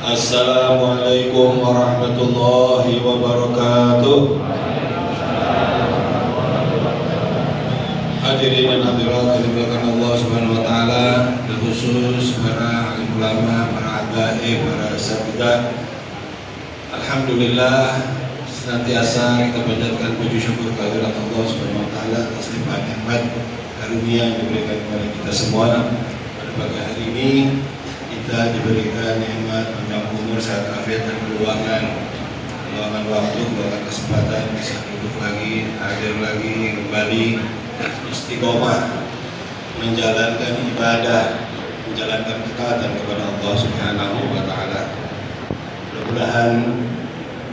Assalamualaikum warahmatullahi wabarakatuh. Hadirin dan hadirat yang dimuliakan Allah Subhanahu wa taala, terkhusus para alim ulama, para habaib, para asatidzah. Alhamdulillah, senantiasa kita panjatkan puji syukur kehadirat Allah Subhanahu wa taala atas limpahan nikmat karunia yang diberikan kepada kita semua. Pada pagi hari ini kita diberikan nikmat panjang umur, sehat afiat dan peluangan waktu, peluangan kesempatan bisa duduk lagi, hadir lagi, kembali istiqomah menjalankan ibadah, menjalankan ketaatan kepada Allah Subhanahu wa taala. Mudah-mudahan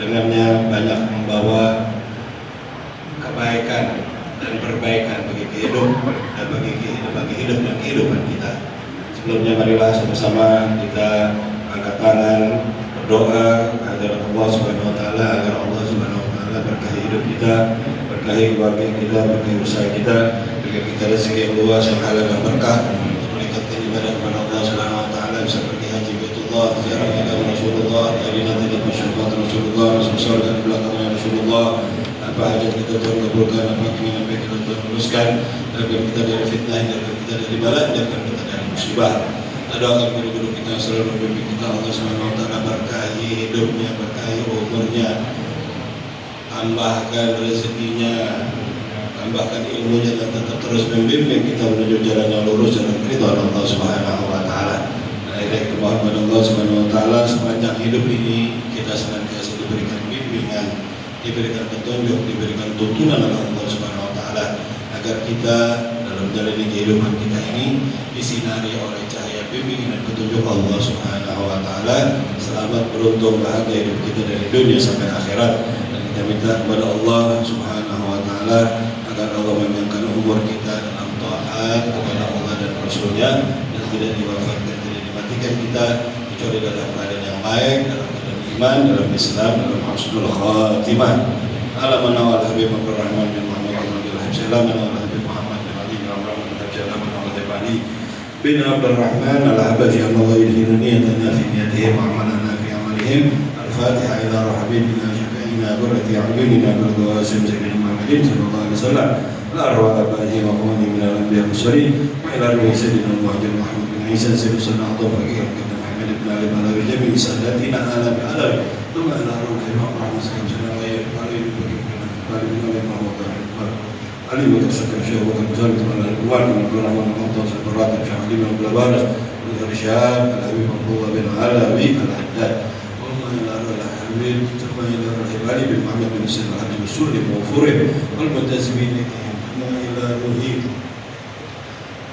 dengannya banyak membawa kebaikan dan perbaikan bagi hidup dan bagi hidup dan kehidupan kita. Sebelumnya marilah sama-sama kita angkat tangan berdoa agar Allah Subhanahu wa taala, agar Allah Subhanahu wa taala berkahi hidup kita, berkahi keluarga kita, berkahi usaha kita, berikan kita rezeki yang luas, yang halal dan berkah, meningkatkan ibadah kepada Allah Subhanahu wa taala, bisa pergi haji Baitullah, ziarah makam Rasulullah, nanti masyarakat Rasulullah, Rasul dan belakangnya Rasulullah. Apa hajat kita Tuhan kabulkan, apa keinginan kita Tuhan luluskan, agar kita dari fitnah, agar kita dari bala, agar kita dari musibah. Kita doakan guru-guru kita selalu membimbing kita, Allah Subhanahu wa taala berkahi hidupnya, berkahi umurnya, tambahkan rezekinya, tambahkan ilmunya, dan tetap terus membimbing kita menuju jalan yang lurus, jalan ridha Allah Subhanahu wa taala. Akhirnya kita mohon kepada Allah Subhanahu wa taala sepanjang hidup ini kita senantiasa diberikan bimbingan, diberikan petunjuk, diberikan tuntunan oleh Allah Subhanahu wa taala, agar kita dalam menjalani kehidupan kita ini disinari oleh cahaya bimbingan dan petunjuk Allah Subhanahu wa taala. Selamat, beruntung, bahagia hidup kita dari dunia sampai akhirat. Dan kita minta kepada Allah Subhanahu wa taala agar Allah menyangkan umur kita dalam taat kepada Allah dan Rasulnya, dan tidak diwafatkan, tidak dimatikan kita kecuali dalam keadaan yang baik, dalam keadaan iman, dalam Islam, dalam husnul khatimah. Ala manawal Habib Abdul Rahman bin Muhammad bin Abdul Habib Salam, manawal Habib Muhammad bin Ali bin Amr bin Habib Salam, manawal Habib Ali bin Abdul Rahman al-Habashi, Allah yudhinu niyatana fi niyatihim wa amalana fi amalihim. Al-Fatiha ila Habibina syafi'ina qurrati a'yunina bil qawasim sayyidina Muhammadin sallallahu alaihi wasallam. الأرواح الباقية وقوانين من الأنبياء والمرسلين وإلى روح سيدنا المهاجر محمد بن عيسى سيد الصناعة وفقيه وكابتن محمد بن علي بن علوي جميع ساداتنا آل بعلوي ثم إلى روح الإمام محمد صلى الله عليه وسلم علي بن علي بن علي ما هو علي وتشكر شيخ وكان مزارة من الأنوار من الرحمن المقدس البرات الشيخ علي بن عبد البارس والإرشاد الحبيب عبد الله بن علوي الحداد ثم إلى روح الحبيب ثم إلى روح علي بن محمد بن سيد الحبيب السوري وفوره والمنتسبين إلى روحي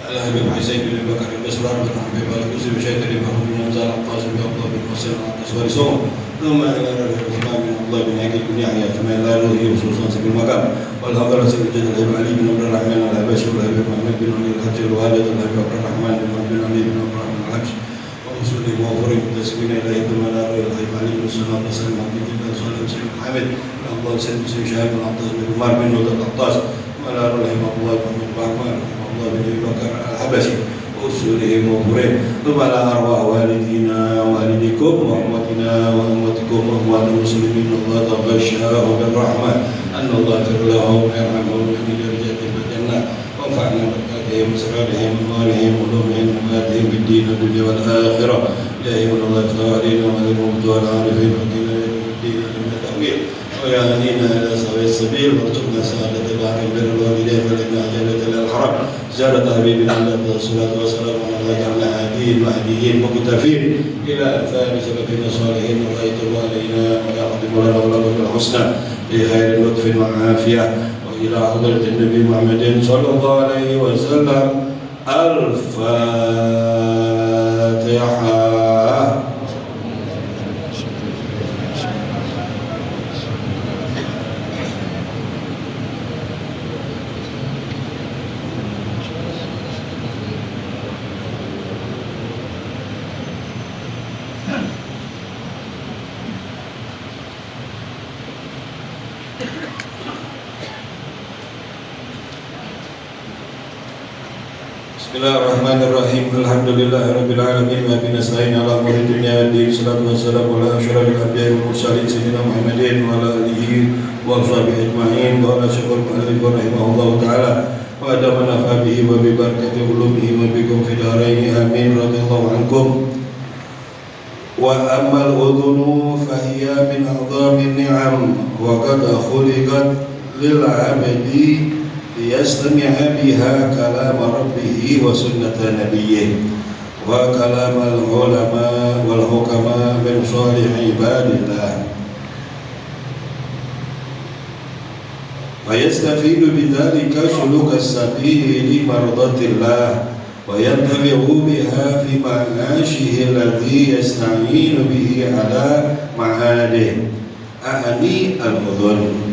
على حبيب حسين بن بكر البصرار بن حبيب الكوسي بشيخ محمد بن نزار القاسم بن عبد الله بن حسين الأسواري صوم، ثم إلى روح عثمان بن عبد الله بن عقيل بن يحيى، ثم إلى روحي خصوصا سبيل المقام والحضرة سيد الجد الحبيب علي بن عبد الرحمن الحبشي والحبيب محمد بن علي الحبشي والوالد الحبيب عبد الرحمن بن عبد علي بن عبد الرحمن الحبشي ورسوله وأوفره متسمين إليه ثم إلى روح الحبيب علي بن الصلاة والسلام عبد الله صلى الله عليه محمد بن عبد الله سيد مسلم شهاب بن عبد الله بن عمر بن نوط القطاس وعلى رحمه الله بن بهمان رحمه الله بن ابي بكر الحبشي واصولهم وفرهم ثم على ارواح والدينا ووالديكم وامواتنا وامواتكم واموات المسلمين الله تغشاهم بالرحمه ان الله يغفر لهم ويرحمهم ويهدي درجاتهم في الجنه وانفعنا ببركاتهم وسرارهم ونورهم وعلومهم ومناتهم في الدين والدنيا والاخره. الهي من الله يفتح علينا وعلى الموت والعارفين وقنا الدين من التاويل ويا هدينا الى سواء السبيل وارزقنا سعادة الدارين بر الوالدين ولنا جنة الحرم زيارة حبيبنا عليه الصلاة والسلام وعلى جعلنا هادين مهديين مقتفين إلى أمثال سلفنا الصالحين وغيث علينا ويقدم لنا ولكم الحسنى بخير لطف وعافية وإلى حضرة النبي محمد صلى الله عليه وسلم. الفاتحة. Bismillahirrahmanirrahim. Alhamdulillahirabbil alamin wa bihi nasta'in ala umuri dunya waddin. Salatu wassalamu ala asyrafil anbiya'i wal mursalin sayyidina Muhammadin wa ala alihi wa sahbihi ajma'in. Wa ala syukur mu'allif rahimahullahu ta'ala wa adama nafa bihi wa bi barakati ulumihi wa bikum fid dharain amin. Radhiyallahu ankum. Wa ammal udhunu fahiya min a'dhamin ni'am wa qad khuliqat lil 'abdi liyastami'a biha kalam rabbih wa sunnata nabiyyih wa kalam al-ulama wal hukama min salih ibadillah wa yastafidu bidzalika suluk as-sabili mardatillah wa yantabi'u biha fi ma'ashihi alladhi yasta'inu bihi ala ma'adih a'ani al-udhun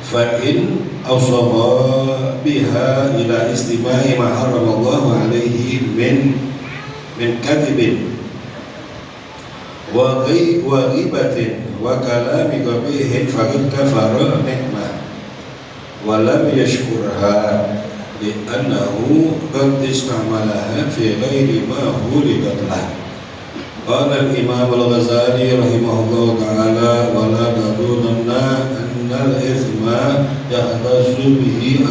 fa in awsaba biha ila istima'i ma haramallahu alaihi min kadhibin wa ghibatin wa kalami qabihin faqad kafara ni'mah wa lam yashkurha li'annahu qad istamalaha fi ghairi ma hulikat lah. Qala al-Imam al-Ghazali rahimahullahu ta'ala wa la nadunanna annal ithma yahtazu bihi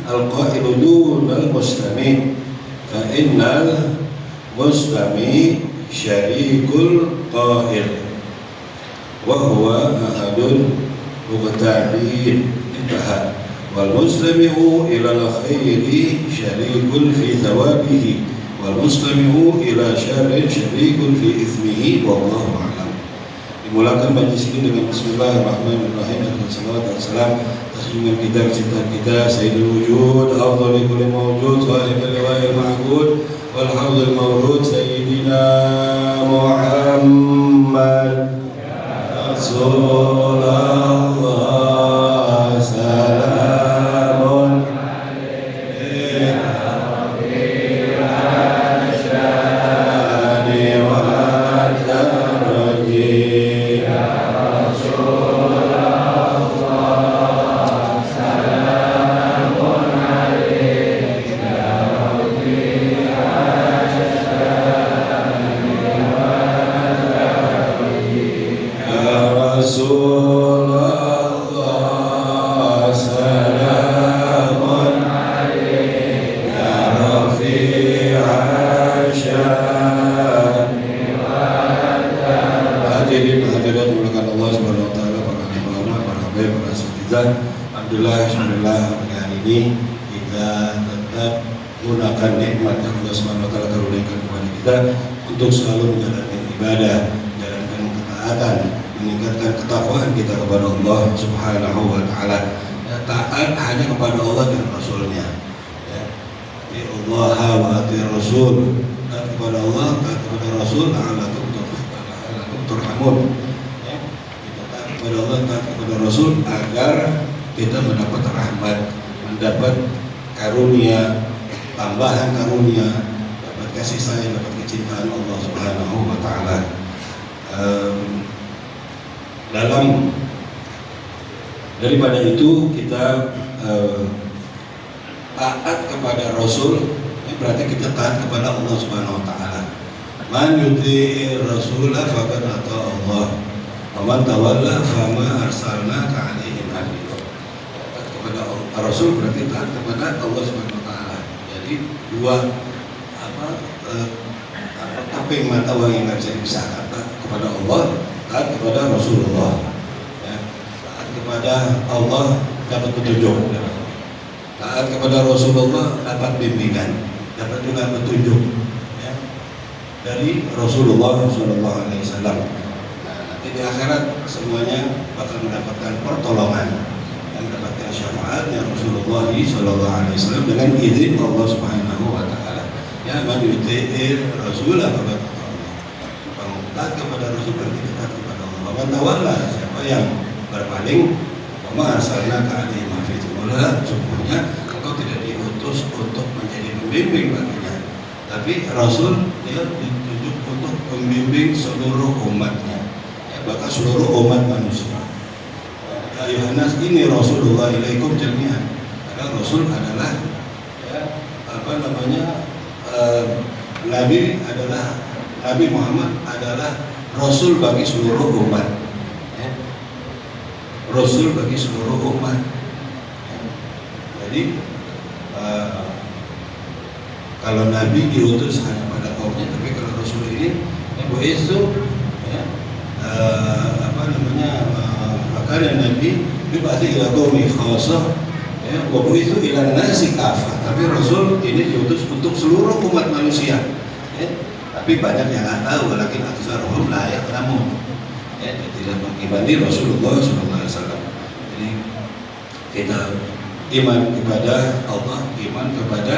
al-qa'il dun al-mustami fa innal mustami syarikul qa'il wa huwa ahadun muqtadin intaha wal mustami'u ila al-khairi syarikun fi thawabihi wal mustami'u ila syarrin syarikun fi ithmihi wallahu a'lam. Dimulakan majlis ini dengan bismillahirrahmanirrahim dan salawat dan salam atas junjungan kita, cinta kita, sayyidul wujud, afdhalul kulli mawjud, sahibul liwa'il ma'bud wal hawdul mawrud sayyidina Muhammad Rasulullah. Alhamdulillah pada hari ini kita tetap gunakan nikmat yang Allah SWT karuniakan kepada kita untuk selalu menjalankan ibadah, menjalankan ketaatan, meningkatkan ketakwaan kita kepada Allah Subhanahu wa taala. Ya, taat hanya kepada Allah dan Rasulnya. Ya. Allah wa ati Rasul. Taat kepada Allah, taat kepada Rasul, la'allakum turhamun. Ya. Kita taat kepada Allah, taat kepada Rasul agar kita mendapat rahmat, mendapat karunia, tambahan karunia, dapat kasih sayang, dapat kecintaan Allah Subhanahu wa taala. Dalam daripada itu kita taat kepada Rasul, berarti kita taat kepada Allah Subhanahu wa taala. Man yuti'ir rasulah faqad ata Allah. Wa man tawalla fama arsalnaka 'alaihim hafiz. Rasul berarti taat kepada Allah Subhanahu wa taala. Jadi dua kaping mata uang yang nggak bisa dipisahkan, taat kepada Allah, taat kepada Rasulullah. Ya. Taat kepada Allah dapat petunjuk, taat kepada Rasulullah dapat bimbingan, dapat juga petunjuk ya, dari Rasulullah SAW. Nah, nanti di akhirat semuanya bakal mendapatkan pertolongan, mendapatkan syafaatnya Rasulullah SAW dengan izin Allah Subhanahu wa taala. Ya, man yuti'ir rasulah faqad ata Allah. Taat kepada Rasul berarti taat kepada Allah. Man tawalla, siapa yang berpaling, wa arsalnaka 'alaihim hafiz. Sesungguhnya engkau tidak diutus untuk menjadi pembimbing baginya, tapi Rasul dia ditunjuk untuk membimbing seluruh umatnya, ya, bahkan seluruh umat manusia. ya ayuhan nas ini Rasulullah ilaikum jami'an. Karena Rasul adalah ya, apa namanya Nabi adalah Nabi Muhammad adalah Rasul bagi seluruh umat. Ya. Rasul bagi seluruh umat. Ya. Jadi kalau Nabi diutus hanya pada kaumnya, tapi kalau Rasul ini itu ya, apa namanya makanya Nabi dibagi ila qaumi khassah ya wa itu ila nasi kafah, tapi Rasul ini diutus untuk seluruh umat manusia ya. Tapi banyak yang nggak tahu, walakin aktsaruhum la ya'lamun ya, tidak mengimani Rasulullah SAW. Jadi kita iman kepada Allah, iman kepada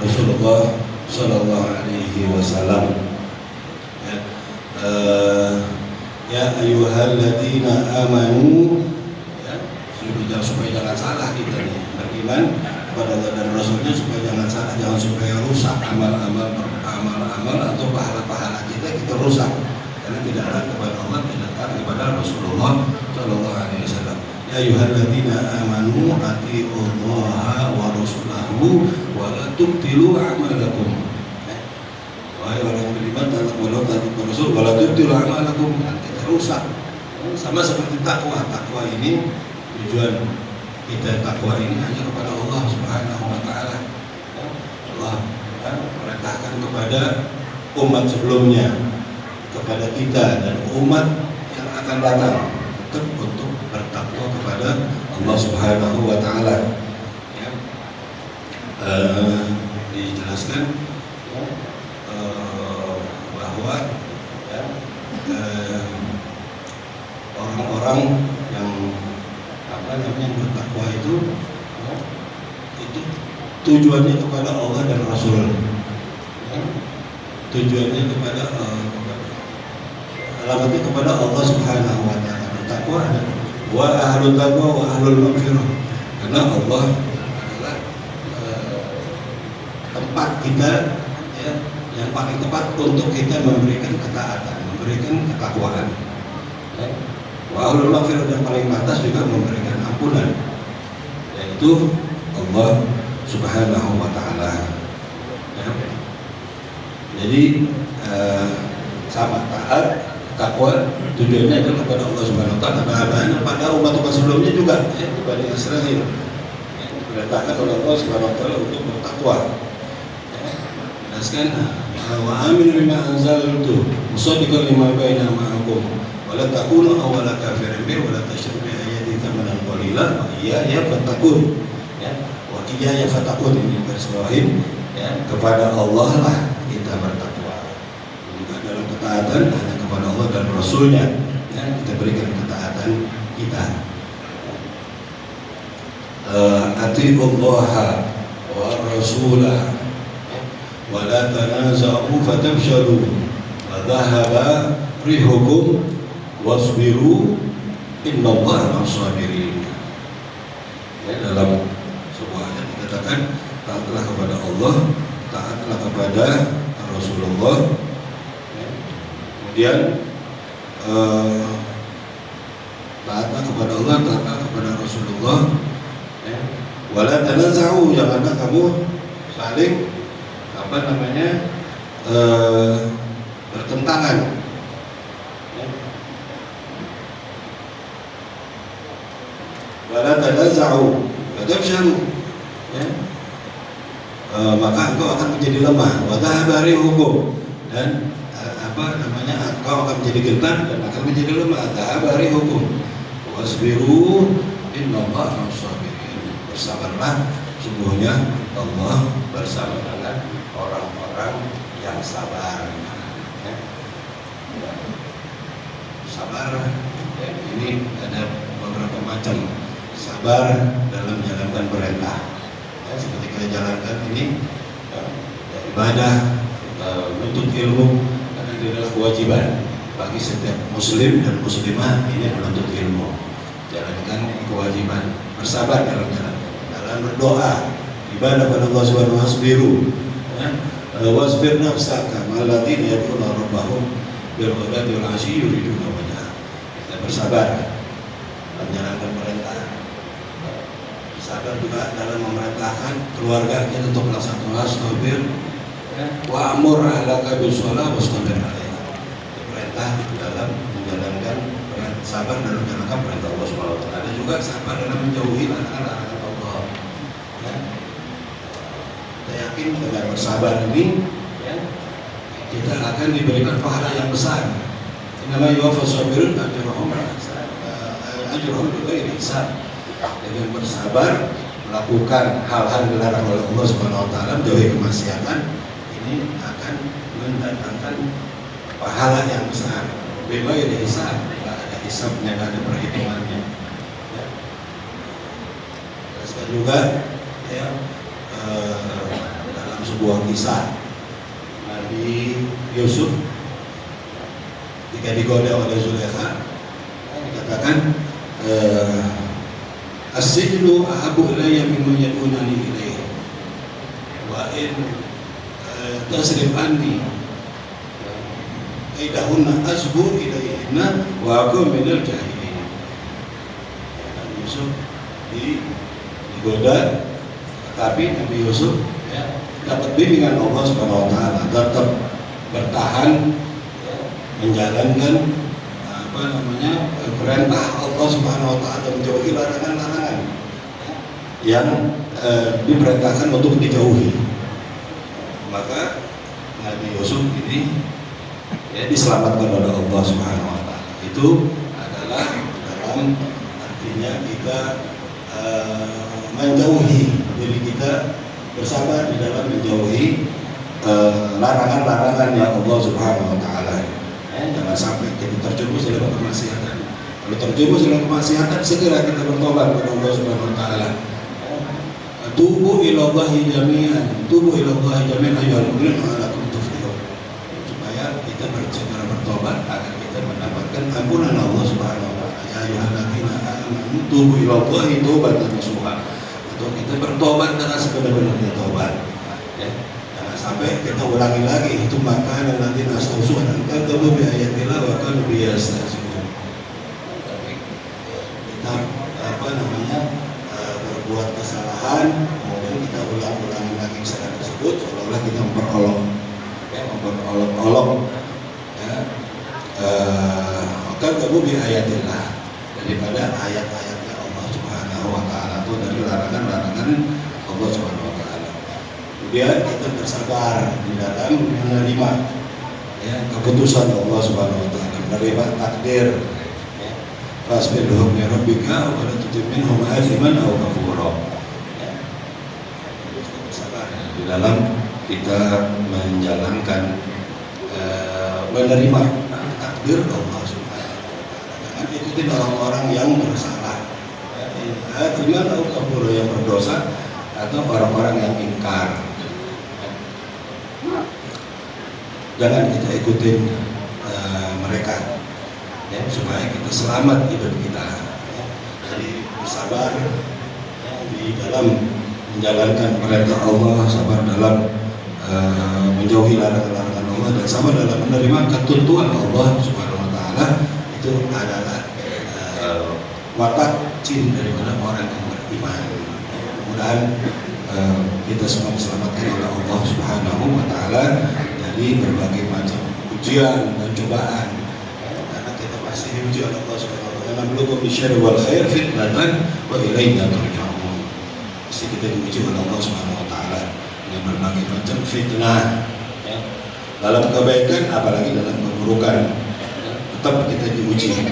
Rasulullah Sallallahu Alaihi Wasallam. Ya ayyuhalladzina amanu ya, supaya jangan salah kita nih beriman kepada Allah dan Rasulnya, supaya jangan salah, jangan supaya rusak amal-amal atau pahala-pahala kita rusak karena tidak ada kepada Allah, tidak ada kepada Rasulullah Sallallahu Alaihi Wasallam. Ya ayyuhalladzina amanu atiullaha wa rasulahu wa la tubtilu a'malakum. Wahai orang beriman, taat kepada Rasul, wa la tubtilu a'malakum, kita rusak. Sama seperti takwa. Takwa ini tujuan kita takwa ini hanya kepada Allah Subhanahu wa taala. Allah perintahkan kepada umat sebelumnya, kepada kita dan umat yang akan datang tetap untuk bertakwa kepada Allah Subhanahu wa taala. Ya. Dijelaskan ya, bahwa ya, orang-orang yang apa namanya bertakwa itu ya, itu tujuannya kepada Allah dan Rasul. Ya. Tujuannya kepada alamatnya kepada Allah Subhanahu wa taala. Bertakwa wa ahlul taqwa wa ahlul maghfirah. Karena Allah adalah tempat kita ya, yang paling tepat untuk kita memberikan ketaatan, memberikan ketakwaan. Ya. Wa ahlul maghfirah, dan paling atas juga memberikan ampunan, yaitu Allah Subhanahu wa taala. Ya. Jadi sama taat takwa tujuannya adalah kepada Allah Subhanahu wa taala. Nah, pada umat-umat sebelumnya juga ya, kepada Israel ya, diperintahkan oleh Allah Subhanahu wa taala untuk bertakwa. Ya, jelaskan wa aminu bima anzaltu musaddiqan lima baina ma'akum wa la takunu awwala kafirin bi wa la tasyriku bi ayati thamanan qalila wa iyaya fattaqun. Ya, wa iyaya fattaqun ini garis bawahin ya, kepada Allah lah kita bertakwa. Juga dalam ketaatan hanya kepada Allah dan Rasulnya ya, kita berikan ketaatan kita. Atiullaha wa rasulah wa la tanaza'u fatabshalu wa dhahaba rihukum wasbiru innallaha ma'as-sabirin. Ya, dalam sebuah ayat dikatakan taatlah kepada Allah, taatlah kepada Rasulullah. Kemudian taatlah kepada Allah, taatlah kepada Rasulullah. Ya. Wala tanaza'u, janganlah kamu saling apa namanya bertentangan. Ya. Wala tanaza'u fatabshalu. Ya. Maka engkau akan menjadi lemah. Wa dhahaba rihukum, dan apa namanya engkau akan menjadi gentar dan akan menjadi lemah. Dhahaba rihukum wasbiru innallaha ma'as-sabirin. Bersabarlah, sungguhnya Allah bersama dengan orang-orang yang sabar. Ya. Sabar ya, ini ada beberapa macam. Sabar dalam menjalankan perintah ya, seperti kita jalankan ini ya, ibadah, menuntut ilmu, karena ini adalah kewajiban bagi setiap muslim dan muslimah ini menuntut ilmu. Jalankan kewajiban, bersabar dalam berdoa, ibadah pada Allah Subhanahu wa taala. Wasbir nafsaka ma'alladzina yad'una rabbahum bil ghadati wal 'ashyi yuriduna wajhah. Kita bersabar menjalankan perintah bersabar juga dalam memerintahkan keluarga kita untuk melaksanakan wastabir wa amur ahlaka bisolah wastabir alaiha. Perintah di dalam menjalankan sabar dalam menjalankan perintah Allah Subhanahu wa taala, juga sabar dalam menjauhi larangan-larangan Allah. Ya. Kita yakin dengan bersabar ini ya, kita akan diberikan pahala yang besar. Innama yuwaffas sabirun ajrahum bighairi hisab. Dengan bersabar melakukan hal-hal dilarang oleh Allah Subhanahu wa taala, menjauhi kemaksiatan, ini akan mendatangkan pahala yang besar. Bighairi hisab, tidak ada hisabnya, tidak ada perhitungannya. Ya. Terus juga ya, dalam sebuah kisah Nabi Yusuf jika digoda oleh Zulaikha, dikatakan as-sijnu ahabbu ilayya mimma yad'unani ilayhi wa in tasrif anni kaidahunna asbu ilayhinna wa akum minal jahilin. Nabi Yusuf digoda, tapi Nabi Yusuf ya, dapat bimbingan Allah Subhanahu wa taala, tetap bertahan menjalankan perintah Allah Subhanahu wa taala, menjauhi larangan-larangan yang diperintahkan untuk dijauhi. Maka Nabi Yusuf ini ya diselamatkan oleh Allah Subhanahu wa taala. Itu adalah dalam artinya kita menjauhi diri kita, bersabar di dalam menjauhi larangan-larangan yang Allah Subhanahu wa taala. Jangan sampai kita terjerumus dalam kemaksiatan. Kalau terjerumus dalam kemaksiatan, segera kita bertobat kepada Allah Subhanahu wa taala. Tubu ilallahi jami'an, tubu ilallahi jami'an ayyuhal mu'minun la'allakum tuflihun. Supaya kita segera bertobat agar kita mendapatkan ampunan Allah Subhanahu wa taala. Ya ayyuhalladzina amanu tubu ilallahi taubatan nasuha. Atau kita bertobat dengan sebenar-benarnya tobat. Ya. Sampai kita ulangi lagi, itu maka nanti nastausuh dan kata bi ayatillah wa kanu biyastahzi'un. Tapi kita berbuat kesalahan, kemudian kita ulangi lagi kesalahan tersebut, seolah-olah kita memperolok-olok ya, kata bi ayatillah, daripada ayat-ayatnya Allah Subhanahu wa taala, itu dari larangan-larangan Allah Subhanahu wa taala. Kemudian kita bersabar di dalam menerima ya, keputusan Allah Subhanahu wa taala, menerima takdir. Ya. Fasbir li hukmi rabbika wa la tuti' minhum athiman aw kafura. Ya. Kita bersabar ya, di dalam kita menjalankan menerima takdir Allah Subhanahu wa taala. Jangan ikutin orang-orang yang bersalah. Ya, athiman aw kafura, yang berdosa atau orang-orang yang ingkar. Jangan kita ikutin mereka ya, supaya kita selamat hidup kita ya. Jadi bersabar ya, di dalam menjalankan perintah Allah, sabar dalam menjauhi larangan-larangan Allah, dan sabar dalam menerima ketentuan Allah Subhanahu wa taala. Itu adalah watak ciri daripada orang yang beriman. Mudah-mudahan kita semua diselamatkan oleh Allah Subhanahu wa taala dari berbagai macam ujian dan cobaan, karena kita pasti diuji oleh Allah Subhanahu wa taala. Nabluukum bisyarri wal khair fitnatan wa ilaina turja'un. Pasti kita diuji oleh Allah Subhanahu wa taala dengan berbagai macam fitnah ya. Dalam kebaikan apalagi dalam keburukan ya, tetap kita diuji.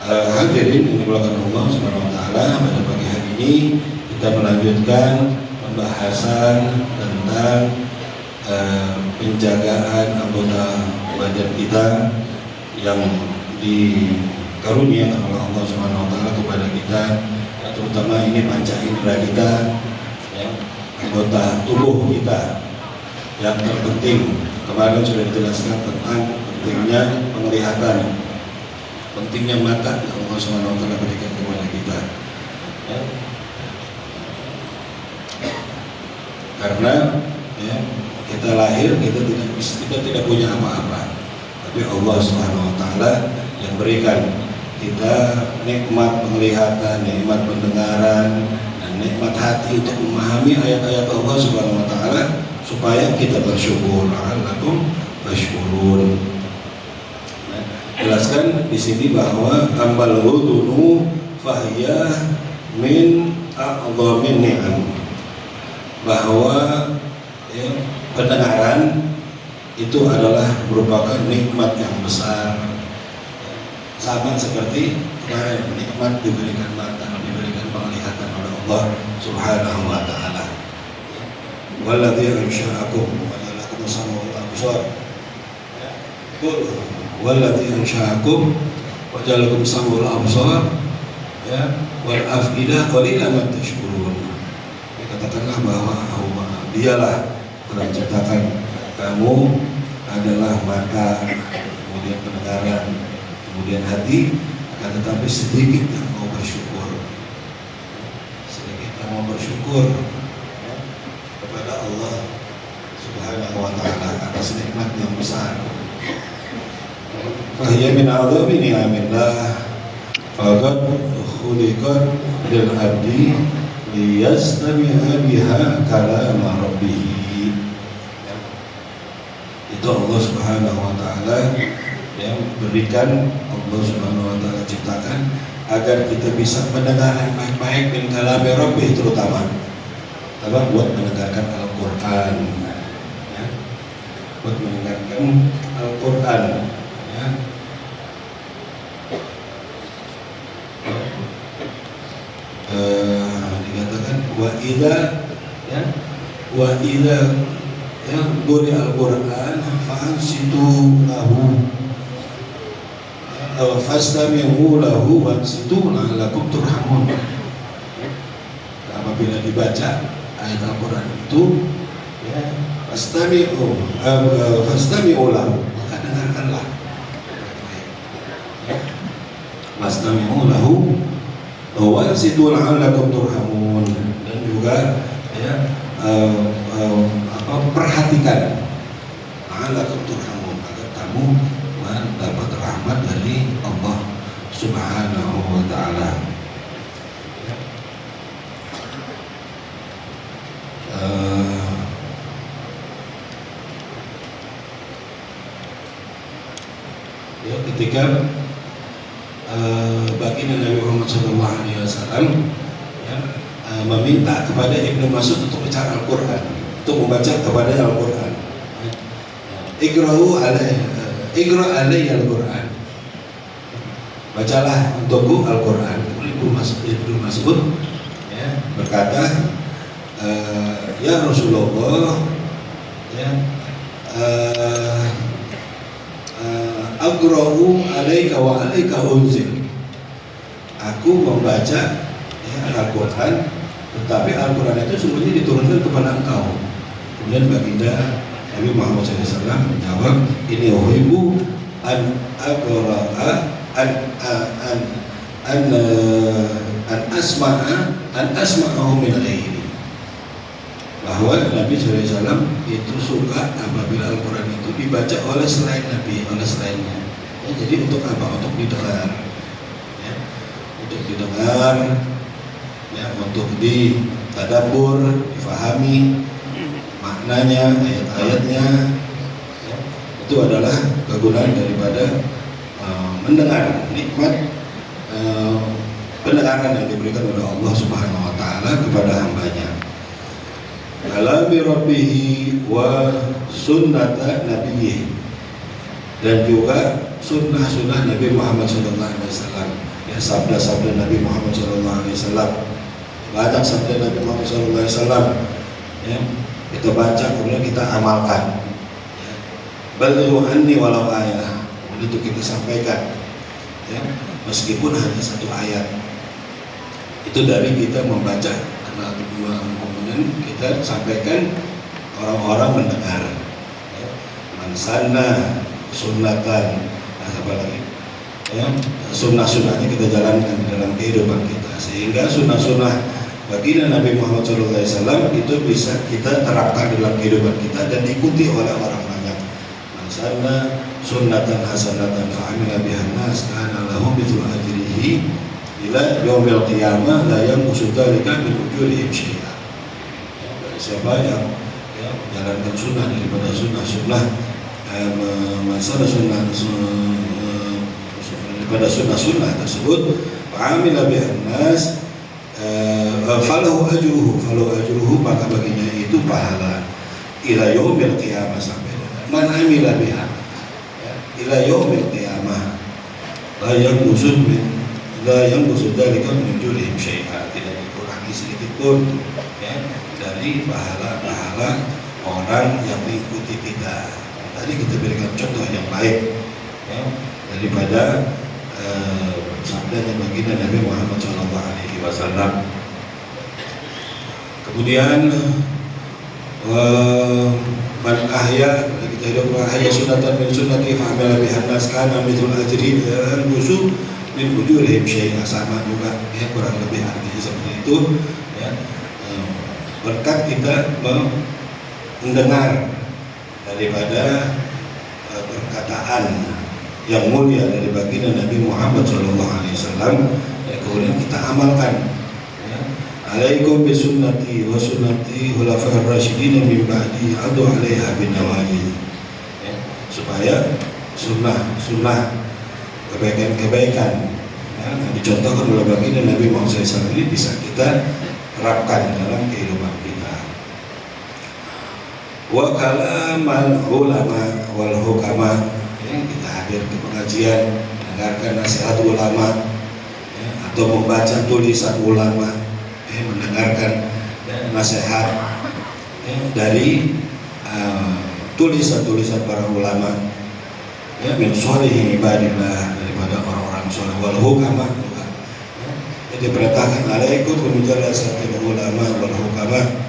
Hadirin yang dimuliakan Allah Subhanahu wa taala, pada pagi hari ini kita melanjutkan pembahasan tentang penjagaan anggota badan kita yang dikaruniakan oleh Allah Subhanahu wa taala kepada kita, terutama ini panca indera kita ya, anggota tubuh kita yang terpenting. Kemarin sudah dijelaskan tentang pentingnya penglihatan, pentingnya mata yang Allah Subhanahu wa taala berikan kepada kita ya. Karena ya, kita lahir, kita tidak punya apa-apa, tapi Allah Subhanahu wa taala yang berikan kita nikmat penglihatan, nikmat pendengaran, nikmat hati untuk memahami ayat-ayat Allah Subhanahu wa taala supaya kita bersyukur. La'allakum tashkurun. Jelaskan di sini bahwa amal hudunu fahiya min a'dhamin ni'am, bahwa pendengaran itu adalah merupakan nikmat yang besar, sama seperti kemarin nikmat diberikan mata, diberikan penglihatan oleh Allah Subhanahu wa taala. Walladzi ansha'akum wa ja'alakum sam'an wal absar. Walladzi ansha'akum wa ja'alakum sam'an wal absar wal af'idah qalilan ma tashkurun. Katakanlah bahwa Allah dialah yang menciptakan kamu, adalah mata, kemudian pendengaran, kemudian hati, akan tetapi sedikit yang mau bersyukur, sedikit yang mau bersyukur kepada Allah Subhanahu wa taala atas nikmat yang besar. Fahiya min a'dhami ni'amillah faqad khuliqat lil abdi liyastami'a biha kalama rabbih. Itu Allah Subhanahu wa taala yang berikan, Allah Subhanahu wa taala ciptakan agar kita bisa mendengar yang baik-baik min kalami rabbih, terutama buat mendengarkan Al-Qur'an, ya. Buat mendengarkan Al-Qur'an, ya. Dikatakan wa idza, ya, wa idza quri al-Qur'an fa'ansitu lahu fastami'u lahu wansitu la'allakum turhamun. Apabila dibaca ayat Al-Qur'an itu, ya, fastami'u lahu, maka dengarkanlah. Fastami'u lahu wansitu la'allakum turhamun. Dan juga, ya, perhatikan la'allakum turhamun, agar kamu mendapat rahmat dari Allah Subhanahu wa taala. Ketika baginda Nabi Muhammad SAW meminta kepada Ibnu Mas'ud untuk baca Al-Quran, untuk membaca kepada Al-Quran. Iqra alayya Al-Quran, bacalah untukku Al-Quran. Ibnu Mas'ud, ya, berkata, ya Rasulullah, ya, aqra'u alayka wa alayka unzil. Aku membaca, ya, Al-Quran, tetapi Al-Quran itu semuanya diturunkan kepada engkau. Kemudian baginda Nabi Muhammad SAW menjawab, ini uhibbu an aqra'a an asma'ahu min ghairi. Bahwa Nabi SAW itu suka apabila Al-Quran itu dibaca oleh selain Nabi, oleh selainnya. Ya, jadi untuk apa? Untuk didengar, ya, untuk didengar, ya, untuk ditadabbur, difahami maknanya, ayat-ayatnya, ya. Itu adalah kegunaan daripada mendengar, nikmat pendengaran yang diberikan oleh Allah Subhanahu wa taala kepada hambanya. Kalami rabbihi wa sunnata nabiyih, dan juga sunnah-sunnah Nabi Muhammad SAW, ya, sabda-sabda Nabi Muhammad SAW, banyak sabda Nabi Muhammad SAW, ya, kita baca kemudian kita amalkan, ya. Balighu anni walau ayah, itu kita sampaikan, ya, meskipun hanya satu ayat. Itu dari kita membaca kenal kedua, kemudian kita sampaikan, orang-orang mendengar, ya. Mansana sunnatan, apa lagi, ya, sunnah-sunnahnya kita jalankan di dalam kehidupan kita, sehingga sunnah-sunnah baginda Nabi Muhammad SAW itu bisa kita terapkan dalam kehidupan kita dan diikuti oleh orang banyak. Mansana sunnatan hasanatan fa'amila bihan nas kana lahu mithlu ajrihi ila yaumil qiyamah la yanqusu dzalika min ujurihim syai'a. Siapa yang menjalankan sunnah daripada sunnah masalah sunnah daripada sunnah tersebut, fa'amila bihan nas falahu ajruhu, maka baginya itu pahala ila yaumil qiyamah, sampai dengan man amila biha ila yaumil qiyamah la yanqusu dzalika min ujurihim syai'a, tidak dikurangi sedikit pun ya dari pahala-pahala orang yang mengikuti kita. Tadi kita berikan contoh yang baik ya, daripada sabdanya baginda Nabi Muhammad SAW. Kemudian man ahya, kita hidup ahya sunatan min sunnati fa'amila bihan nas kana mithlul ajri al-wusu min ujurihim syai'a, sama juga ya, kurang lebih artinya seperti itu ya. Berkat kita mendengar daripada perkataan yang mulia dari baginda Nabi Muhammad SAW, ya, kemudian kita amalkan ya. Alaikum bisunnati wa sunnati khulafa'ir rasyidin min ba'di adu 'alaiha bin nawajid ya, supaya sunnah kebaikan ya, yang dicontohkan oleh baginda Nabi Muhammad SAW ini bisa kita terapkan dalam kehidupan kita. Wa kalamal ulama wal hukama, kita hadir ke pengajian, mendengarkan nasihat ulama ya, atau membaca tulisan ulama ya, mendengarkan nasihat ya, dari tulisan-tulisan para ulama ya, min sholihi ibadillah, daripada orang-orang soleh, wal hukama juga ya. Jadi perintahkan alaikum bimujalasati ulama wal hukama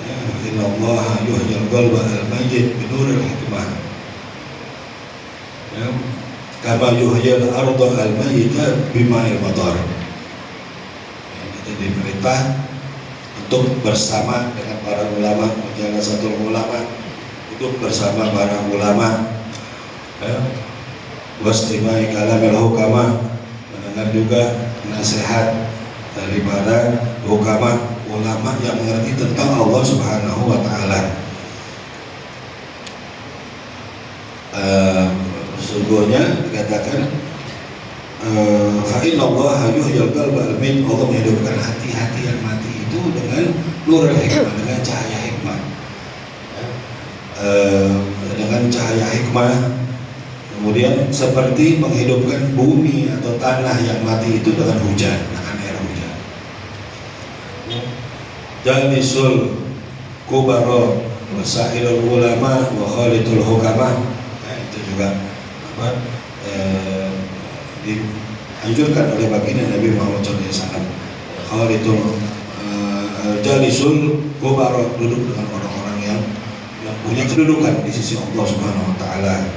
ya, inna allaha yuhyil qalba al-mayyit binuril hikmah ya, kama yuhyil arda al-mayyita bima'il matar ya, kita diperintah untuk bersama dengan para ulama, mujalasatul ulama, untuk bersama para ulama ya, wastimai kalamil hukama, mendengar juga nasihat daripada hukama, ulama yang mengerti tentang Allah Subhanahu wa Ta'ala. Sesungguhnya dikatakan fa inna allaha yuhyil qalba al-mayyit, Allah menghidupkan hati-hati yang mati itu dengan nurul hikmah, dengan cahaya hikmah dengan cahaya hikmah. Kemudian seperti menghidupkan bumi atau tanah yang mati itu dengan hujan, dengan air hujan. Jalisul kubaro wasailul ulama wa khalitul hukama, nah, itu juga dianjurkan oleh baginda Nabi Muhammad SAW. Khalitul jalisul kubaro, duduk dengan orang-orang yang punya kedudukan di sisi Allah Subhanahu wa Ta'ala.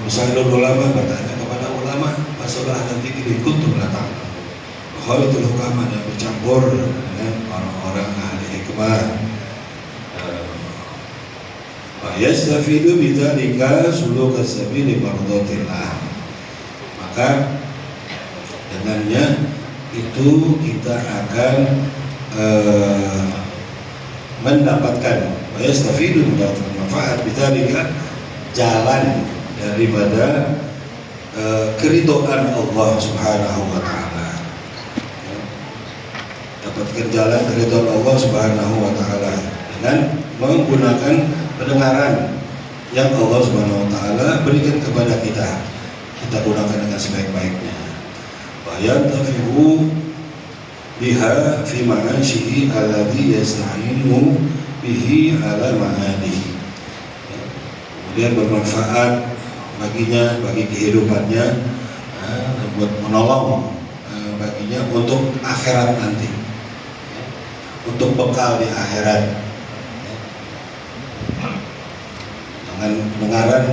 Wasailul ulama, bertanya kepada ulama, masalah nanti kuntum la ta'lamun. Khalitul hukama, dan bercampur dengan orang-orang ahli hikmah. Yastafidu bidzalika suluk as-sabili mardatillah, maka dengannya itu kita akan mendapatkan yastafidu, mendapatkan manfaat bidzalika, jalan daripada keridhaan Allah Subhanahu wa Ta'ala, dapatkan jalan keridhaan Allah Subhanahu wa Ta'ala dengan menggunakan pendengaran yang Allah Subhanahu wa Ta'ala berikan kepada kita, kita gunakan dengan sebaik-baiknya. Wa yantafi'u biha fi ma'asyihi alladhi yasta'inu bihi ala ma'adihi, kemudian bermanfaat baginya, bagi kehidupannya, buat menolong baginya untuk akhirat nanti, untuk bekal di akhirat. Dengan pendengaran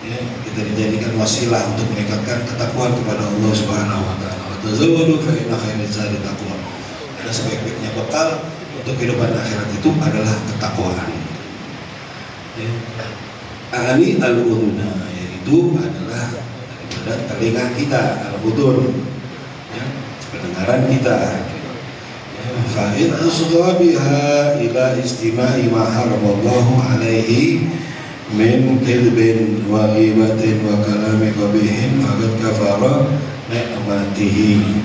ya, kita dijadikan wasilah untuk meningkatkan ketakwaan kepada Allah Subhanahu wa Ta'ala. Tazawwadu fa inna khairaz zadi taqwa. Ada sebaik-baiknya bekal untuk kehidupan akhirat itu adalah ketakwaan. Ya. Ani al-udhuna, yaitu adalah daripada telinga kita, al-udhun ya. pendengaran kita. Fa'in asgha biha ila istima'i ma haramallahu alaihi min kidbin wa ghibatin wa kalami qabihin faqad kafara ni'matihi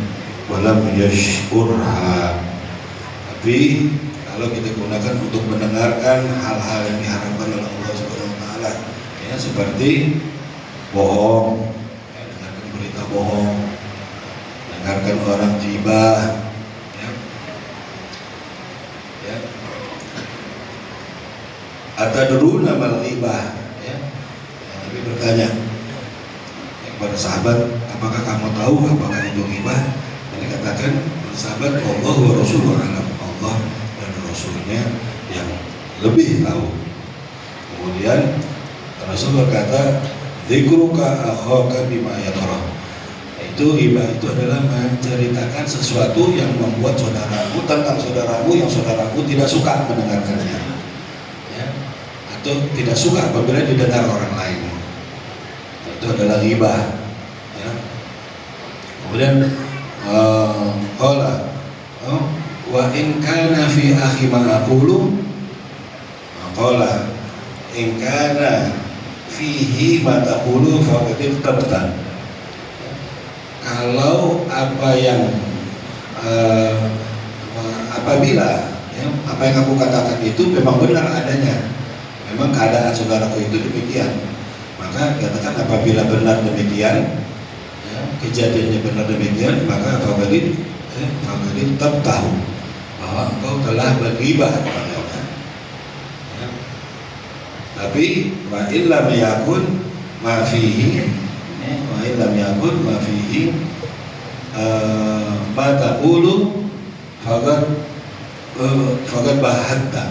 wa lam yashkurha. Tapi kalau kita gunakan untuk mendengarkan hal-hal yang diharapkan oleh Allah Subhanahu wa taala, ya, seperti bohong, ya, dengarkan berita bohong, dengarkan orang ghibah, ya. Ya. Atadruna mal ghibah, ya. Nabi bertanya kepada sahabat, apakah kamu tahu apakah itu ghibah? Dan dikatakan sahabat, Allah wa Rasuluhu a'lam, Allah dan Rasulnya yang lebih tahu. Kemudian Rasul berkata, dzikruka akhaka bima yakrah. Itu ghibah itu adalah menceritakan sesuatu yang membuat saudaramu tentang saudaramu yang saudaramu tidak suka mendengarkannya, ya, atau tidak suka apabila didengar orang lain. Itu adalah ghibah, ya. Kemudian qala wa in kana fi akhi ma aqulu, qala in kana fihi ma taqulu faqad tabtan. Kalau apa yang apabila, ya, apa yang aku katakan itu memang benar adanya, memang keadaan saudaraku itu demikian, maka katakan apabila benar demikian, ya, kejadiannya benar demikian, maka faqad tabtahu, bahwa engkau telah berghibah kepadanya. Ya. Tapi wa illam yakun ma fihi, wa illam yakun ma fihi ma taqulu faqad bahatta.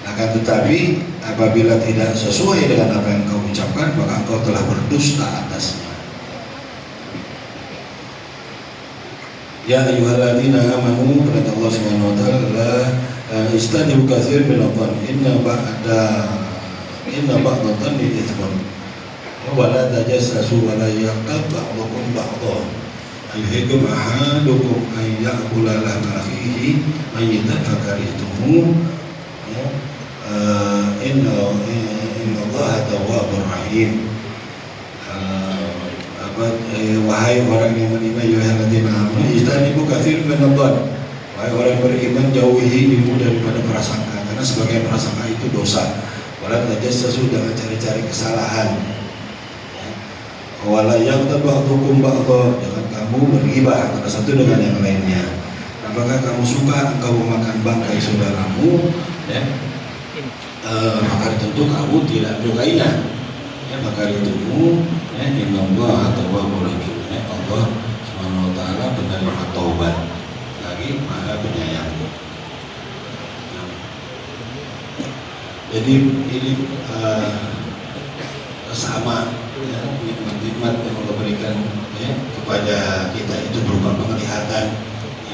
Akan tetapi apabila tidak sesuai dengan apa yang engkau ucapkan, maka engkau telah berdusta atasnya. Ya ayyuhalladzina amanu, kata Allah Subhanahu wa taala, istanibu katsir min adh-dhann inna ba'da dhanni ithmun wa la tajassasu wa la yaghtab ba'dukum ba'dhan ayuhibbu ahadukum an ya'kula lahma akhihi mayyitan fakarihtumuh inna Allaha tawwabur rahim. Wahai orang yang beriman, ya alladzina amanu ijtanibu katsiran min adh-dhann, wahai orang beriman, jauhi dirimu daripada prasangka, karena sebagian prasangka itu dosa. Wala tajassasu, jangan cari-cari kesalahan. Wala yaghtab ba'dukum ba'dha, jangan kamu berghibah antara satu dengan yang lainnya. Apakah kamu suka engkau memakan bangkai saudaramu, ya? Maka tentu kamu tidak menyukainya, ya, maka itu innallaha tawwabur rahim. Allah Subhanahu wa taala penerima taubat, lagi Maha Penyayang. Jadi ini sama, ya, nikmat yang Allah berikan, ya, kepada kita itu berupa penglihatan.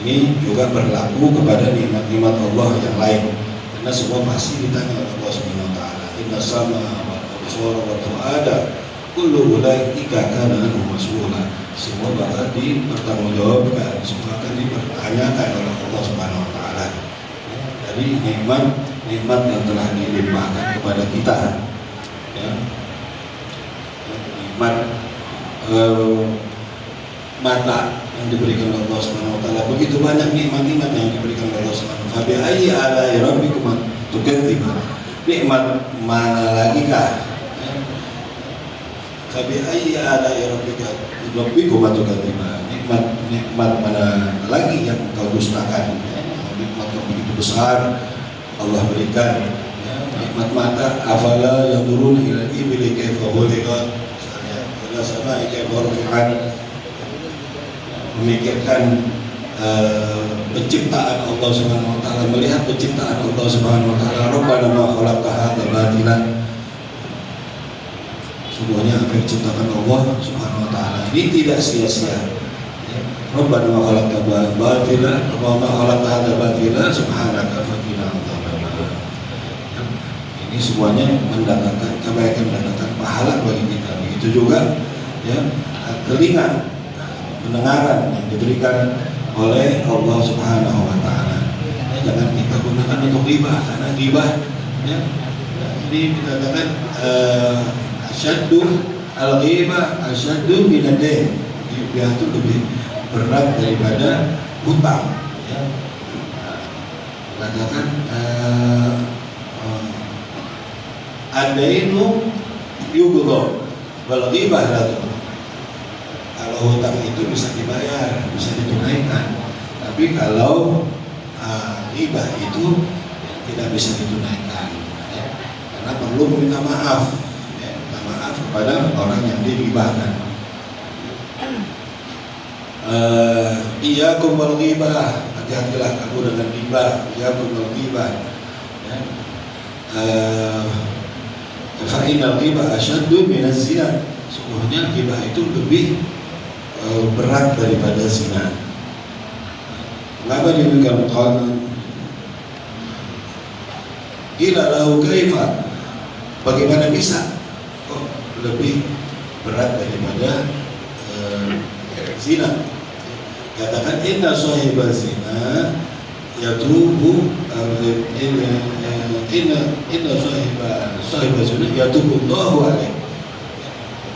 Ini juga berlaku kepada nikmat-nikmat Allah yang lain, karena semua pasti ditanya oleh Allah Subhanahu wa taala. Inna sama wal absara wal fuada kullu ulaika kana anhu mas'ula. Semua bakal dipertanggungjawabkan, semua akan dipertanyakan oleh Allah Subhanahu wa taala. Dari nikmat yang telah dilimpahkan kepada kita, ya. Nikmat mata yang diberikan oleh Allah Subhanahu wa taala, begitu banyak nikmat-nikmat yang diberikan oleh Allah Subhanahu wa taala. Fa bi ayyi ala'i rabbikum tukadziban. Nikmat mana lagi kah? Fabi ayyi ala'i rabbikum tukadziban. Nikmat mana lagi yang kau dustakan? Nikmat yang begitu besar Allah berikan, ya. Nikmat mata, afala yanzuruna ila al-ibli kaifa khuliqat, misalnya ila sama'i kaifa rufi'at. Memikirkan penciptaan Allah Subhanahu wa taala, melihat penciptaan Allah Subhanahu wa taala. Rabbana ma khalaqta hadza batilan. Semuanya apa yang diciptakan Allah Subhanahu wa taala ini tidak sia-sia. Rabbana ma khalaqta batilan wa ma khalaqta hadza batilan subhanaka faqina adzabannar. Ini semuanya mendatangkan kebaikan, mendatangkan pahala bagi kita. Begitu juga, ya, telinga pendengaran yang diberikan oleh Allah Subhanahu wa taala. Jangan kita gunakan untuk ghibah, karena ghibah ya, ini dikatakan asyaddu al-ghibah asyaddu minad dain. Ghibah itu lebih berat daripada hutang ya. Katakan adainu yughdha wal ghibah la tughda. Kalau hutang itu bisa dibayar, bisa ditunaikan. Tapi kalau ghibah itu tidak bisa ditunaikan ya. Karena perlu meminta maaf ya, minta maaf kepada orang yang dighibahkan. Iyyakum wal ghibah, hati-hatilah kamu dengan ghibah. Iyyakum wal ghibah ya. Fa innal ghibah asyaddu minaz zina. Sesungguhnya ghibah itu lebih berat daripada zina. Mengapa demikian? Qila lahu kaifa? Bagaimana bisa kok lebih berat daripada zina? Katakan inna sahiba zina yatubu inna sahiba zina yatubu Allahu alaihi.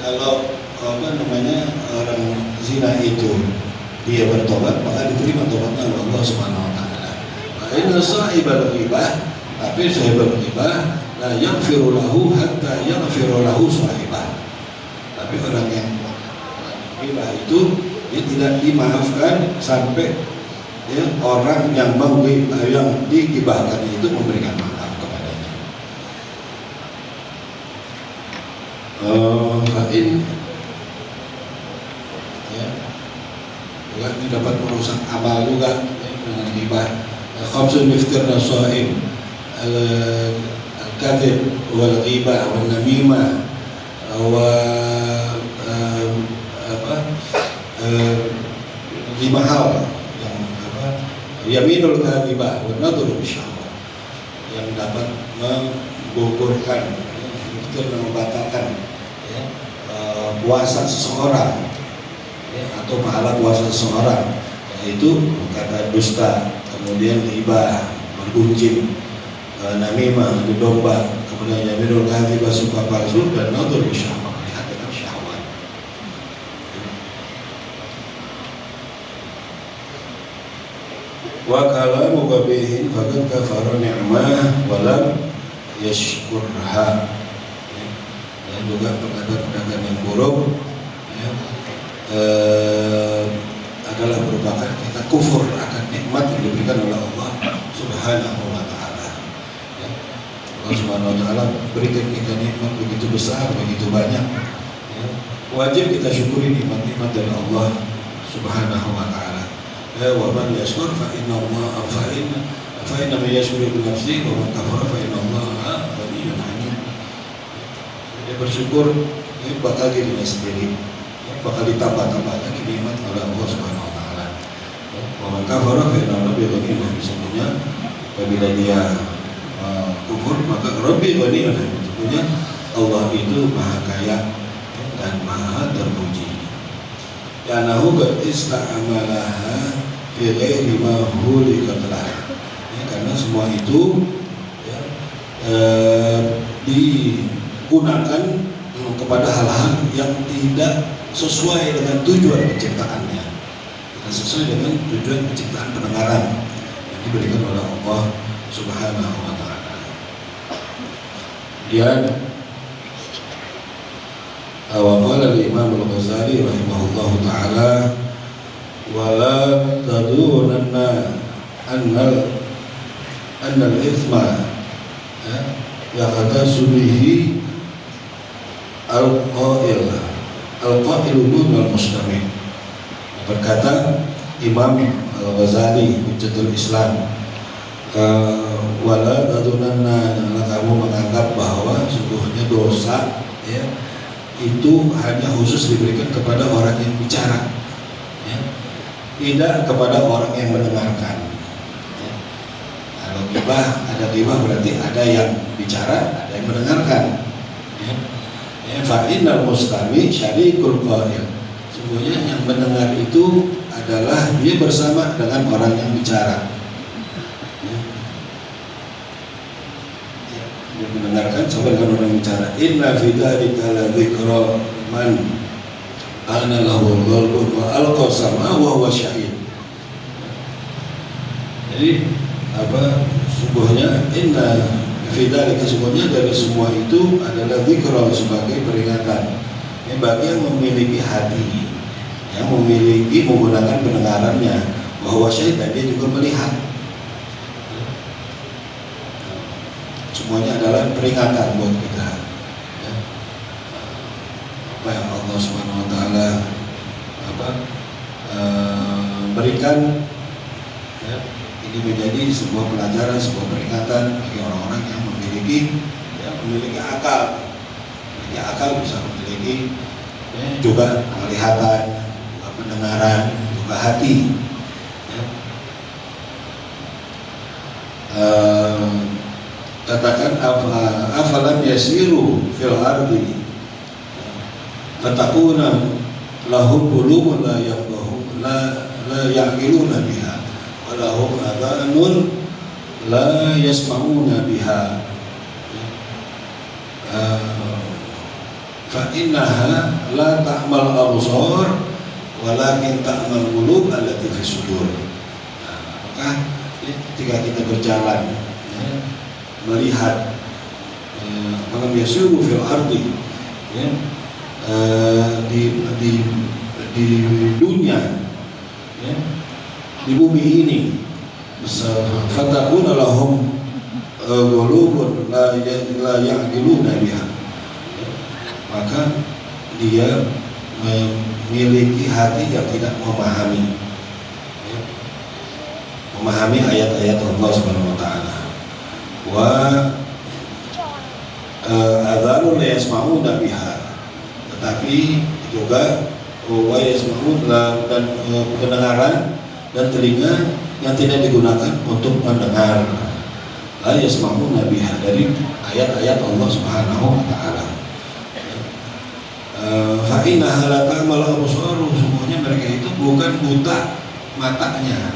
Kalau orang zina itu dia bertobat, maka diterima tobatnya oleh Allah Subhanahu wa taala. Wa inna sahibal ghibah, tapi sahibal ghibah la yaghfiru lahu hatta yaghfiru lahu sahibah. Tapi orang yang ghibah itu dia tidak dimaafkan sampai ya, orang yang digibahkan itu memberikan maaf kepadanya. Fa'in ya, ini dapat merusak amal juga ya, dengan ghibah. Khamsun miftirna shaim al-kadhib wal ghibah wal namimah wa lima hal yang yaminul kadhibah wa nadhru bisyahwat yang dapat menggugurkan itu membatalkan ya, puasa seseorang ya, atau pahala puasa seseorang, yaitu kata dusta, kemudian ghibah, bergunjing, namimah, adu domba, kemudian yaminul kadhibah, suka palsu, dan nadhru bisyahwat. Wa kalamu qabihin faqad kafara ni'mah wa lam yashkurha. Dan juga perkataan yang buruk ya, adalah merupakan kita kufur akan nikmat yang diberikan oleh Allah Subhanahu wa taala. Ya. Allah Subhanahu wa taala berikan kita nikmat begitu besar, begitu banyak. Ya. Wajib kita syukuri nikmat-nikmat dari Allah Subhanahu wa taala. Wa man yashkur fa inna Allah fa inna man yashkuru bi nafsihi wa man kafara fa inna Allah ghaniyyun hamid. Dia bersyukur ini bakal dirinya sendiri, bakal ditambah-tambah lagi nikmat oleh Allah Subhanahu wa taala. Wa man kafara fa inna Allah ghaniyyun hamid. Sesungguhnya apabila dia kufur maka Rabbi ghaniyyun hamid. Sesungguhnya Allah itu maha kaya dan maha terpuji. Yanahu qad ista'amalaha fi ghairi ma hulikat lah. Ya, karena semua itu ya, digunakan kepada hal-hal yang tidak sesuai dengan tujuan penciptaannya, tidak sesuai dengan tujuan penciptaan pendengaran yang diberikan oleh Allah Subhanahu wa taala. Kemudian Qala al-Imam al-Ghazali rahimahullahu ta'ala wala tadunanna anna al-ithma yaqtasu bihi al-qailu dun al-mustami'. Berkata Imam al-Ghazali Hujjatul Islam, wala tadunanna, janganlah kamu menganggap bahwa sungguhnya dosa ya itu hanya khusus diberikan kepada orang yang bicara ya, tidak kepada orang yang mendengarkan ya. Kalau ghibah, ada ghibah berarti ada yang bicara, ada yang mendengarkan ya. Fa innal mustami syarikul qail, Sungguhnya yang mendengar itu adalah dia bersama dengan orang yang bicara. Dia mendengarkan sama dengan orang yang bicara. Inna fi dzalika la dzikra man ana lahu qalbun wa alqa sam'a wa huwa syahid. Jadi sungguhnya inna fi dzalika, sungguhnya dari semua itu adalah dzikra, sebagai peringatan bagi yang memiliki hati, yang memiliki menggunakan pendengarannya, bahwa syahid, dan dia juga melihat. Semuanya adalah peringatan buat kita. Apa yang Allah Subhanahu Wa Taala berikan, ini menjadi sebuah pelajaran, sebuah peringatan bagi orang-orang yang memiliki akal. Memiliki akal bisa memiliki juga penglihatan, juga pendengaran, juga hati. Katakan afalam yasiru fil ardi fatakuna lahum qulubun la yafqahun la ya'qiluna biha wa lahum adhanun la yasma'una biha fa innaha la ta'mal absar walakin ta'mal qulub allati fi sudur. Maka ketika kita berjalan melihat malam yasuru fil ardi, di dunia, di bumi ini, fatakuna lahum qulubun la ya'qiluna biha, maka dia memiliki hati yang tidak memahami ayat-ayat Allah Subhanahu Wa Taala. Wa adhanun la yasma'una biha, tetapi juga wa yasma'un, dan pendengaran dan telinga yang tidak digunakan untuk mendengar, la yasma'una biha, dari ayat-ayat Allah Subhanahu Wa Taala. Fa innaha la ta'mal absar, semuanya mereka itu bukan buta matanya.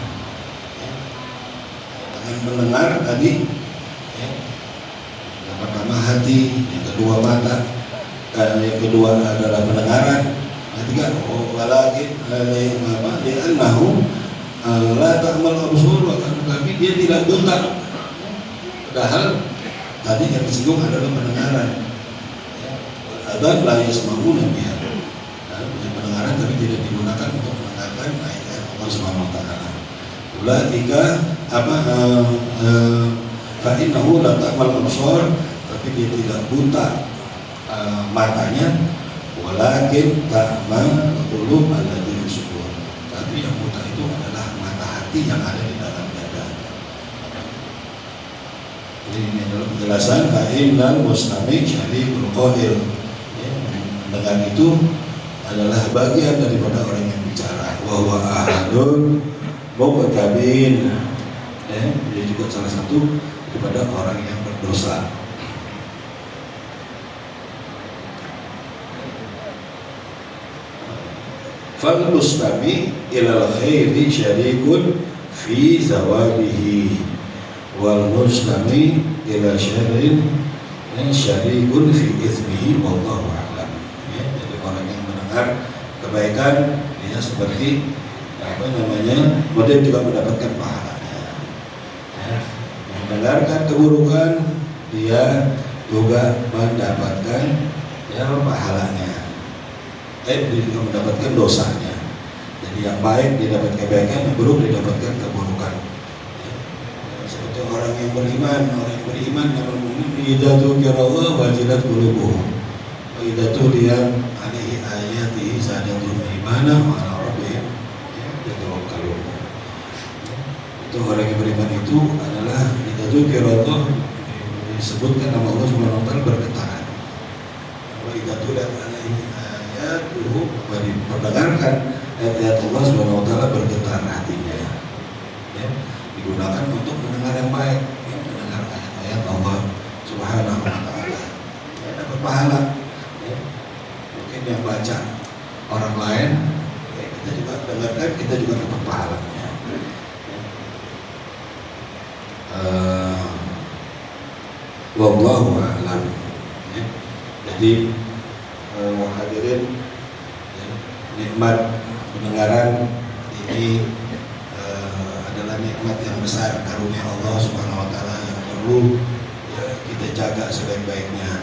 Dengan mendengar tadi, yang pertama hati, yang kedua mata, yang kedua adalah pendengaran, yang ketiga walakin li'annahu la ta'mal absar, tapi dia tidak buta. Padahal tadi yang disinggung adalah pendengaran. Adzan la yasma'una biha, pendengaran tapi tidak digunakan untuk mendengarkan ayat Allah Subhanahu Wa Taala. Ulaika fa innahu la ta'mal absar, tapi dia tidak buta matanya, walakin ta'mal qulub allati fi sudur, tapi yang buta itu adalah mata hati yang ada di dalam dada. Jadi ini adalah penjelasan fa'innal mustami' syarikul qail. Mendengar itu adalah bagian daripada orang yang bicara. Wa huwa ahadun muqtabin, dia juga salah satu daripada orang yang berdosa. Fal mustami ilal khairi syarikun fi zawabihi, wal mustami ila syarrin syarikun fi ithmihi, wallahu a'lam. Jadi orang yang mendengar kebaikan, dia seperti dia juga mendapatkan pahalanya. Mendengarkan keburukan, dia juga mendapatkan pahalanya. Dia juga mendapatkan dosanya. Jadi yang baik dia dapat kebaikan, yang buruk dia dapatkan keburukan. Seperti orang yang beriman, namun mukmin, idza dzukirallahu wajilat qulubuhum wa idza tuliyat alaihi ayatihi zadatuhum imanan wa ala rabbihim yatawakkalun. Itu orang yang beriman itu adalah idza dzukirallahu, disebutkan nama Allah Subhanahu Wa Taala, bergetaran. Wa idza tuliyat alaihi ayatuhu, diperdengarkan ayat-ayat Allah Subhanahu Wa Taala, bergetar hatinya. Digunakan untuk mendengar yang baik, mendengar ayat-ayat Allah Subhanahu Wa Taala, dapat pahala. Mungkin yang baca orang lain, ya kita juga dengarkan, kita juga dapat pahalanya. Wallahu a'lam. Ya. Jadi hadirin, ya, nikmat pendengaran ini adalah nikmat yang besar, karunia Allah Subhanahu wa taala yang perlu ya, kita jaga sebaik-baiknya.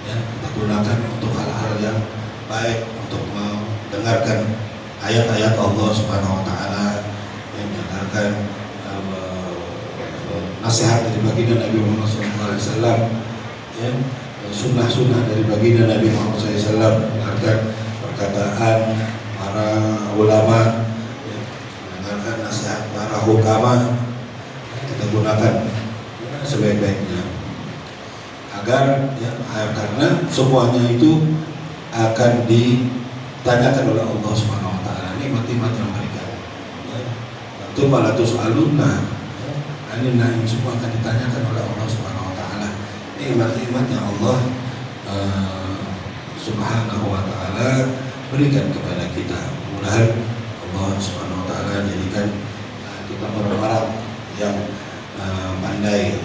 Ya, kita gunakan untuk hal-hal yang baik, untuk mendengarkan ayat-ayat Allah Subhanahu wa taala, yang mendengarkan nasihat dari baginda Nabi Muhammad SAW, ya, sunnah-sunnah dari baginda Nabi Muhammad SAW, mendengarkan perkataan para ulama, ya, mendengarkan nasihat para hukama, ya, kita gunakan ya, sebaik-baiknya agar ya, karena semuanya itu akan ditanyakan oleh Allah Subhanahu wa taala, nikmat-nikmat yang berikan. Ya. Itu malatus alunna. Ini naim semua akan ditanyakan oleh Allah Subhanahu wa taala. Nikmat-nikmat yang Allah Subhanahu wa taala berikan kepada kita. Mudah-mudahan Allah Subhanahu wa taala jadikan kita orang-orang yang pandai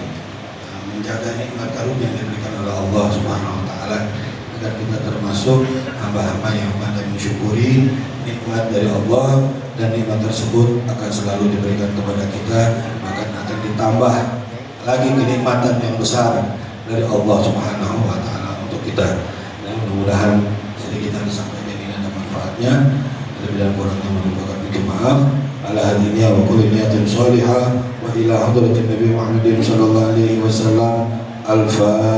menjaga nikmat karunia yang diberikan oleh Allah Subhanahu wa taala, agar kita termasuk hamba-hamba yang pandai mensyukuri nikmat dari Allah, dan nikmat tersebut akan selalu diberikan kepada kita, maka akan ditambah lagi kenikmatan yang besar dari Allah Subhanahu wa taala untuk kita. Dan mudah-mudahan sedikit yang disampaikan ini ada manfaatnya. Lebih dan kurangnya merupakan itu maaf. Ala hadiniya wa kulli niyatin shalihah wa ila hadratin Nabi Muhammadin sallallahu alaihi wasallam. Al-Fatihah.